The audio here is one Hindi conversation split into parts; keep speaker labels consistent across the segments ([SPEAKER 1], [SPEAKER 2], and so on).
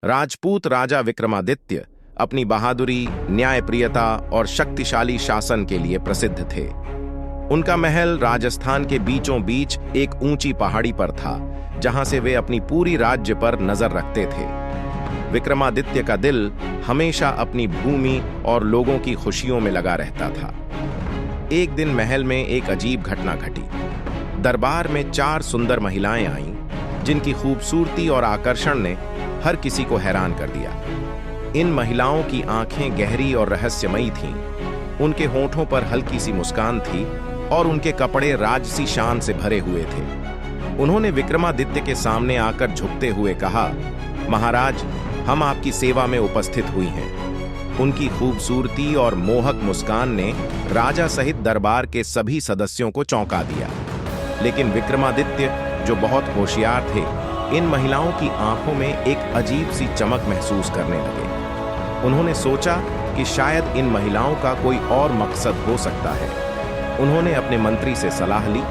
[SPEAKER 1] राजपूत राजा विक्रमादित्य अपनी बहादुरी, न्यायप्रियता और शक्तिशाली शासन के लिए प्रसिद्ध थे। उनका महल राजस्थान के बीचों बीच एक ऊंची पहाड़ी पर था, जहां से वे अपनी पूरी राज्य पर नजर रखते थे। विक्रमादित्य का दिल हमेशा अपनी भूमि और लोगों की खुशियों में लगा रहता था। एक दिन महल में एक अजीब घटना घटी। दरबार में 4 सुंदर महिलाएं आईं, जिनकी खूबसूरती और आकर्षण ने हर किसी को हैरान कर दिया। इन महिलाओं की आंखें गहरी और रहस्यमयी थीं, उनके होठों पर हल्की सी मुस्कान थी और उनके कपड़े राजसी शान से भरे हुए थे। उन्होंने विक्रमादित्य के सामने आकर झुकते हुए कहा, महाराज, हम आपकी सेवा में उपस्थित हुई हैं। उनकी खूबसूरती और मोहक मुस्कान ने राजा सहित दरबार के सभी सदस्यों को चौंका दिया। लेकिन विक्रमादित्य, जो बहुत होशियार थे, इन महिलाओं की आंखों में एक अजीब सी चमक महसूस करने लगे। उन्होंने सोचा कि शायद इन महिलाओं का कोई और मकसद हो सकता है। उन्होंने अपने मंत्री से सलाह ली,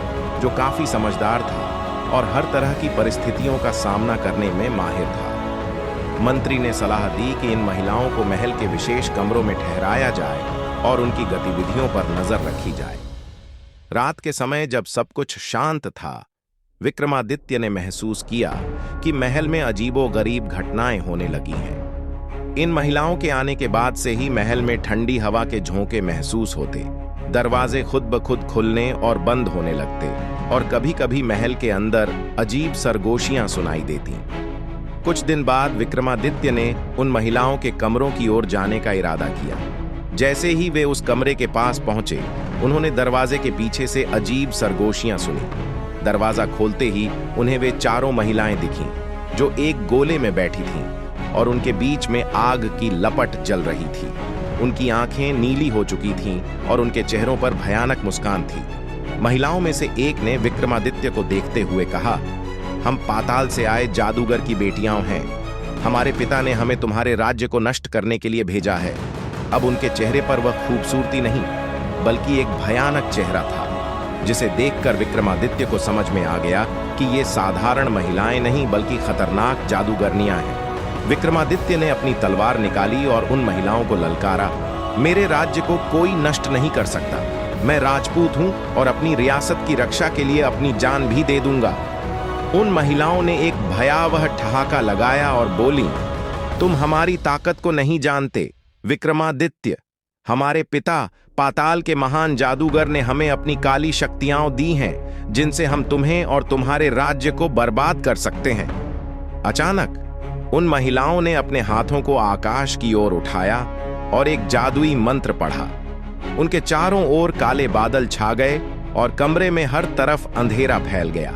[SPEAKER 1] जो काफी समझदार था और हर तरह की परिस्थितियों का सामना करने में माहिर था। मंत्री ने सलाह दी कि इन महिलाओं को महल के विशेष कमरों में ठहराया जाए और उनकी गतिविधियों पर नजर रखी जाए। रात के समय जब सब कुछ शांत था, विक्रमादित्य ने महसूस किया कि महल में अजीबोगरीब घटनाएं होने लगी हैं। इन महिलाओं के आने के बाद से ही महल में ठंडी हवा के झोंके महसूस होते, दरवाजे खुद ब खुद खुलने और बंद होने लगते और कभी-कभी महल के अंदर अजीब सरगोशियां सुनाई देती। कुछ दिन बाद विक्रमादित्य ने उन महिलाओं के कमरों की ओर जाने का इरादा किया। जैसे ही वे उस कमरे के पास पहुंचे, उन्होंने दरवाजे के पीछे से अजीब सरगोशियां सुनी। दरवाजा खोलते ही उन्हें वे 4 महिलाएं दिखीं, जो एक गोले में बैठी थीं और उनके बीच में आग की लपट जल रही थी। उनकी आंखें नीली हो चुकी थीं और उनके चेहरों पर भयानक मुस्कान थी। महिलाओं में से एक ने विक्रमादित्य को देखते हुए कहा, हम पाताल से आए जादूगर की बेटियां हैं। हमारे पिता ने हमें तुम्हारे राज्य को नष्ट करने के लिए भेजा है। अब उनके चेहरे पर वह खूबसूरती नहीं, बल्कि एक भयानक चेहरा था, जिसे देखकर विक्रमादित्य को समझ में आ गया कि ये साधारण महिलाएं नहीं, बल्कि खतरनाक जादूगरनियां हैं। विक्रमादित्य ने अपनी तलवार निकाली और उन महिलाओं को ललकारा, मेरे राज्य को कोई नष्ट नहीं कर सकता। मैं राजपूत हूं और अपनी रियासत की रक्षा के लिए अपनी जान भी दे दूंगा। उन महिलाओं ने एक भयावह ठहाका लगाया और बोली, तुम हमारी ताकत को नहीं जानते विक्रमादित्य। हमारे पिता पाताल के महान जादूगर ने हमें अपनी काली शक्तियां दी हैं, जिनसे हम तुम्हें और तुम्हारे राज्य को बर्बाद कर सकते हैं। अचानक उन महिलाओं ने अपने हाथों को आकाश की ओर उठाया और एक जादुई मंत्र पढ़ा। उनके चारों ओर काले बादल छा गए और कमरे में हर तरफ अंधेरा फैल गया।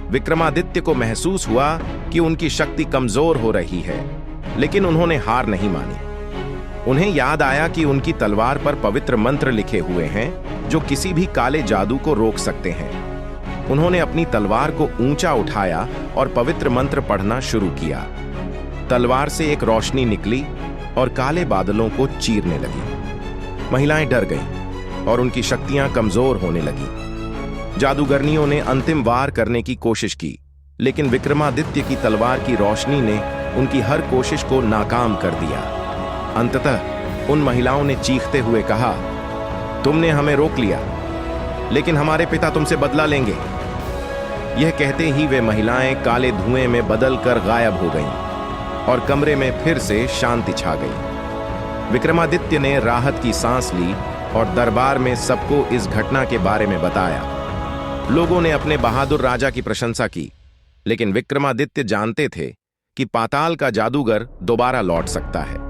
[SPEAKER 1] विक्रमादित्य को महसूस हुआ कि उनकी शक्ति कमजोर हो रही है, लेकिन उन्होंने हार नहीं मानी। उन्हें याद आया कि उनकी तलवार पर पवित्र मंत्र लिखे हुए हैं, जो किसी भी काले जादू को रोक सकते हैं। उन्होंने अपनी तलवार को ऊंचा उठाया और पवित्र मंत्र पढ़ना शुरू किया। तलवार से एक रोशनी निकली और काले बादलों को चीरने लगी। महिलाएं डर गईं और उनकी शक्तियां कमजोर होने लगी। जादूगरनियों ने अंतिम वार करने की कोशिश की, लेकिन विक्रमादित्य की तलवार की रोशनी ने उनकी हर कोशिश को नाकाम कर दिया। अंततः उन महिलाओं ने चीखते हुए कहा, तुमने हमें रोक लिया, लेकिन हमारे पिता तुमसे बदला लेंगे। यह कहते ही वे महिलाएं काले धुएं में बदलकर गायब हो गईं और कमरे में फिर से शांति छा गई। विक्रमादित्य ने राहत की सांस ली और दरबार में सबको इस घटना के बारे में बताया। लोगों ने अपने बहादुर राजा की प्रशंसा की, लेकिन विक्रमादित्य जानते थे कि पाताल का जादूगर दोबारा लौट सकता है।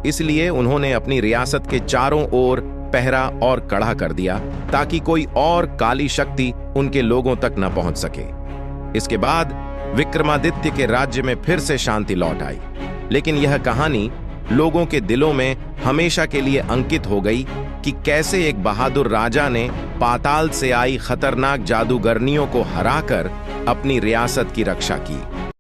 [SPEAKER 1] इसलिए उन्होंने अपनी रियासत के चारों ओर पहरा और कड़ा कर दिया, ताकि कोई और काली शक्ति उनके लोगों तक न पहुंच सके। इसके बाद विक्रमादित्य के राज्य में फिर से शांति लौट आई, लेकिन यह कहानी लोगों के दिलों में हमेशा के लिए अंकित हो गई कि कैसे एक बहादुर राजा ने पाताल से आई खतरनाक जादूगरनियों को हराकर अपनी रियासत की रक्षा की।